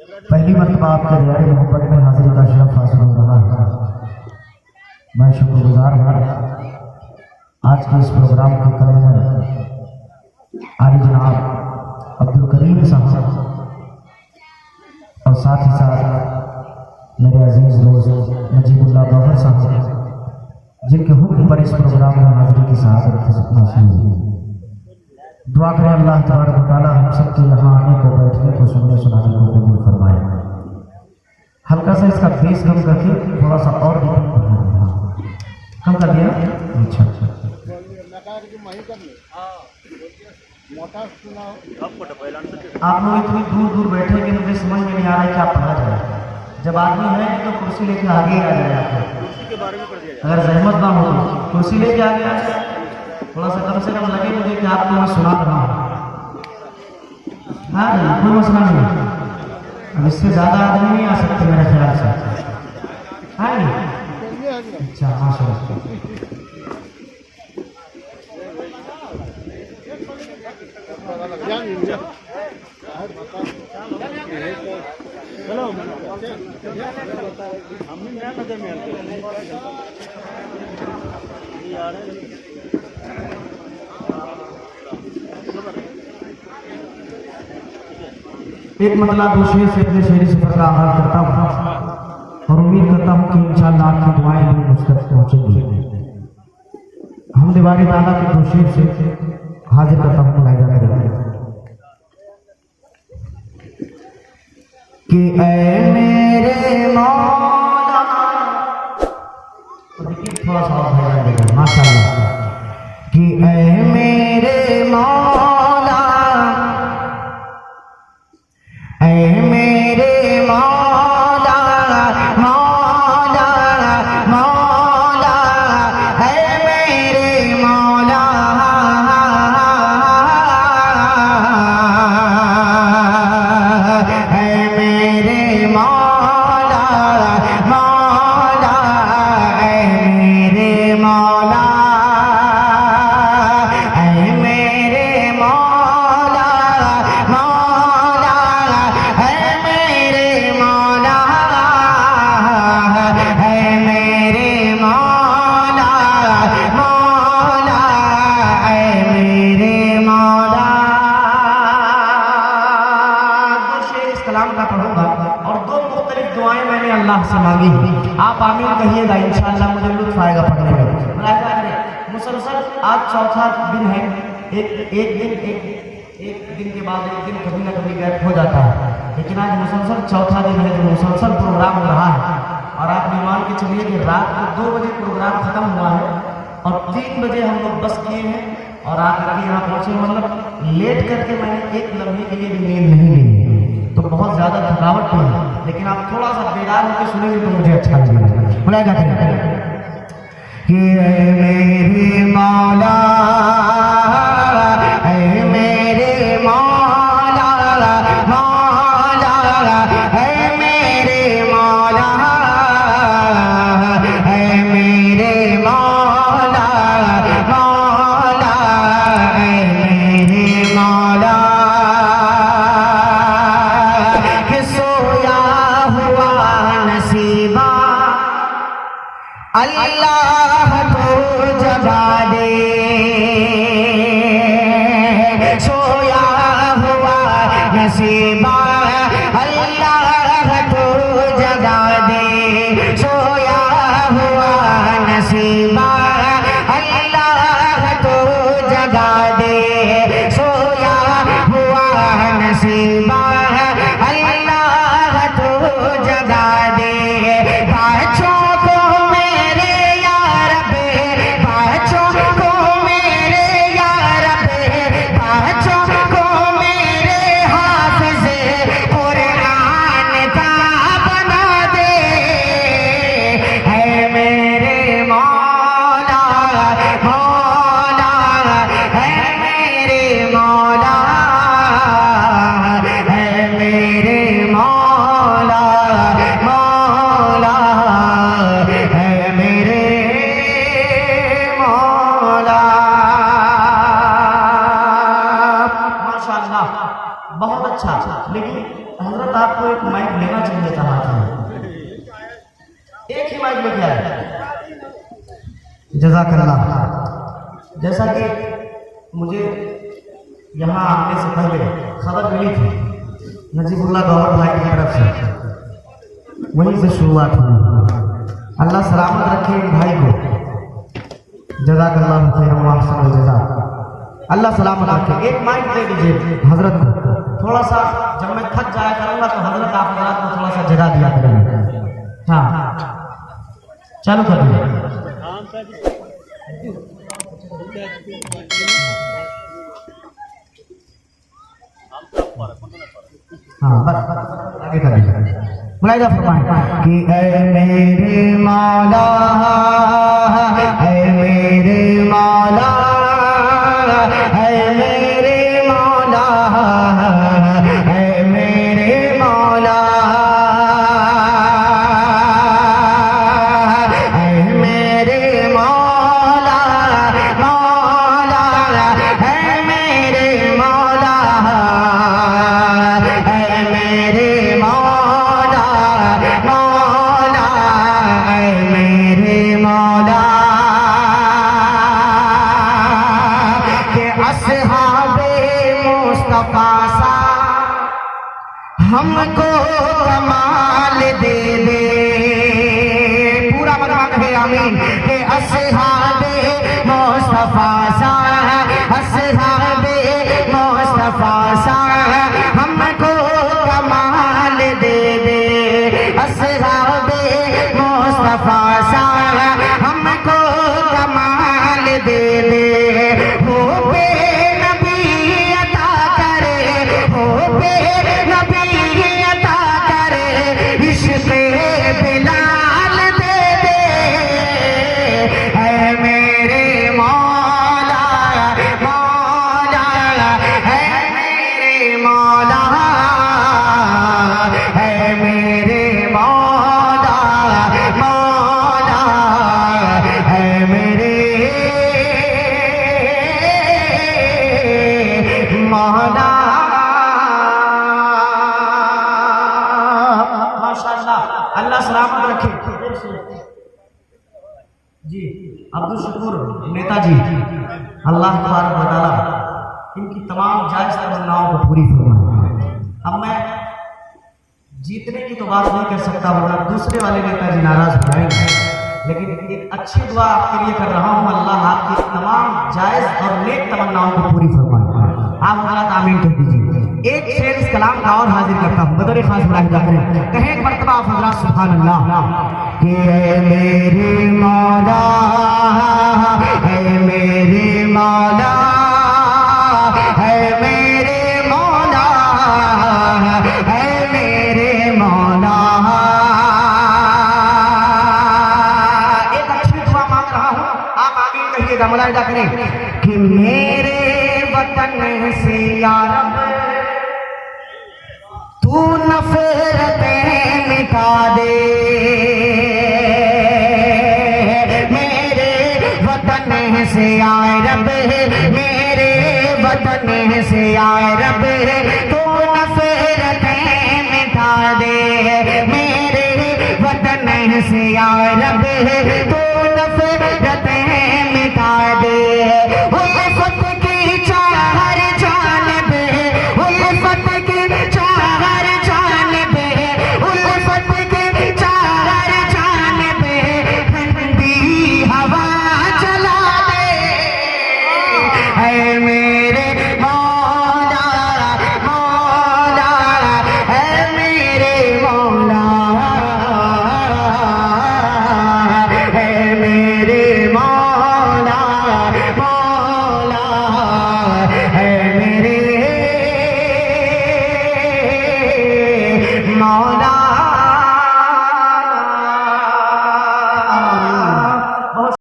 पहली मरतबा आपके दियारे मोहब्बत में हाजिरी का शरफ हासिल हो रहा है। मैं शुक्रगुजार हूँ आज के इस प्रोग्राम के कन्वीनर आली जनाब अब्दुल करीम साहब और साथ ही साथ मेरे अजीज दोस्त नजीबुल्लाह गौहर साहब जिनके हुक्म पर इस प्रोग्राम में हाजिरी की सआदत हासिल हुई। दुआ करें अल्लाह तबारक व तआला हम सब के यहाँ आने को, बैठने को, सुनने सुनाने को कबूल फरमाए। हल्का सा इसका बेस कम करके थोड़ा सा और भी कम कर दिया। अच्छा अच्छा आप लोग इतनी दूर दूर बैठे कि मुझे समझ में नहीं आ रहा है क्या पढ़ा जाए। जब आदमी है तो कुर्सी लेके आगे आ जाए, अगर जहमत ना हो तो कुर्सी लेके आगे आ जाए। थोड़ा सा कम से कम लगे मुझे कि आपको मैं सुना रहा हूँ। हाँ कोई मसला नहीं, अब इससे ज़्यादा आदमी नहीं आ सकते मेरे ख्याल से। हाँ जी अच्छा माशाल्लाह। एक मतला दो शेर से अपने शेरी सफर का आगाज करता हूँ और उम्मीद करता हूँ कि इंशाअल्लाह आपकी दुआएं भी मुझ तक पहुँचेंगी। हम दीवारी ताला के दो शेर से हाजिर करता हूँ मुलाहिजा करेंगे कि ऐ मेरे मौला, तो देखिए थोड़ा सा और माशाअल्लाह, कि ऐ मेरे मौला, ऐ मेरे मौला मौला मौला, ऐ मेरे मौला, ऐ मेरे मौला मौला, ऐ मेरे मौला, ऐ मेरे मौला मौला, ऐ मेरे मौला, ऐ मेरे मौला मौला, ऐ मेरे मौला। दो शेर इस कलाम का पढ़ूंगा और दो मुख्तलिफ दुआएं मैंने अल्लाह से मांगी हैं। आप आमीन कहिएगा, इंशाअल्लाह मुझे लुत्फ आएगा पढ़ने में। मुसलसल आज चौथा दिन है। एक दिन के बाद एक दिन कभी ना कभी गैप हो जाता है, लेकिन आज मुसलसल चौथा दिन है जो मुसलसल प्रोग्राम हो रहा है। और आप ये मान के चलिए कि रात को 2 बजे प्रोग्राम खत्म हुआ है और 3 बजे हम लोग बस किए हैं और आकर के यहाँ पहुँचे। मतलब लेट करके मैंने एक लम्हे के लिए भी नींद नहीं ली, तो बहुत ज़्यादा थकावट हुई है। लेकिन आप थोड़ा सा बेदार होकर सुनेंगे तो मुझे अच्छा लगेगा। मुलाहिजा करें कि ऐ मेरे मौला, ऐ मेरे मौला मौला, ऐ मेरे मौला, ऐ मेरे मौला मौला, ऐ मेरे मौला, कि सोया हुआ नसीबा अल्लाह तो जगा दे, सोया हुआ नसीबा अल्लाह तो जगा दे, सोया हुआ नसीबा अल्लाह तो जगा दे, सोया हुआ नसीबा अल्लाह तो जगा दे। बच्चों को मेरे यार पे, बच्चों को मेरे यार पे, बच्चों को मेरे हाफिज़े हजरत आपको एक माइक लेना चाहिए था हाथ में, एक ही माइक लेके आए। जज़ाकल्लाह। जैसा कि मुझे यहाँ आने से पहले खबर मिली थी नजीबुल्लाह गौहर भाई की तरफ से, वहीं से शुरुआत हुई। अल्लाह सलामत रखे इन भाई को, जज़ाकल्लाह खैरन व अहसन जज़ा। अल्लाह सलामत रखे। एक माइक दे दीजिए हजरत को, थोड़ा सा जब मैं थक जाया करूंगा तो हजरत आप हजरत को थोड़ा सा जगह दिया करेंगे। हाँ चालू कर दीजिए। हाँ बस आगे कर दीजिए। मुलाहिजा फरमाएं कि ऐ मेरे मौला, ऐ मेरे मौला, ऐ मेरे मौला, ऐ मेरे मौला, ऐ मेरे मौला, मौला, ऐ मेरे मौला, ऐ मेरे मौला, मौला, ऐ मेरे मौला, के असहाबे मुस्तफा सा हमको कमाल दे दे। पूरा मकान है आमीन। के असहाबे मुस्तफा सा, असहाबे मुस्तफा सा हमको कमाल दे दे। असहाबे मुस्तफा सा हमको कमाल दे दे। हो बे नबी अता करे, हो बे नबी अता करे, इश्क़ बिलाल दे दे। ऐ मेरे मौला, मौला, ऐ मेरे मौला, ऐ मेरे मौला, मौला, ऐ मेरे मौला। माशाअल्लाह, अल्लाह सलामत रखे। जी अब्दुल शुक्र नेताजी, अल्लाह तबारक व तआला इनकी तमाम जायज़ तमन्नाओं को पूरी फरमाए। अब मैं जीतने की तो बात नहीं कर सकता, वरना दूसरे वाले नेताजी नाराज हो जाएंगे, लेकिन एक अच्छी दुआ आपके लिए कर रहा हूँ, अल्लाह आपकी तमाम जायज़ और नेक तमन्नाओं को पूरी फरमाए। आप हजरत आमीन कह दीजिए। एक शेर इस कलाम का और हाजिर करता हूँ, बदर खास मुलाहिजा करें। कहें एक मर्तबा आप हजरत सुभान अल्लाह कि ऐ मेरे मौला, ऐ मेरे मौला, ऐ मेरे मौला, ऐ मेरे मौला। एक अच्छी दुआ मांग रहा हूँ, आप आमीन कहिएगा, मुलाहिजा करें कि मेरे वतन से या रब तू नफरतें मिटा दे। मेरे वतन से आए रब, मेरे वतन से आए रब तू नफरतें मिटा दे। मेरे वतन से आए रब तू नफरतें मिटा दे। उल्फत की चार जानब, उल्फत की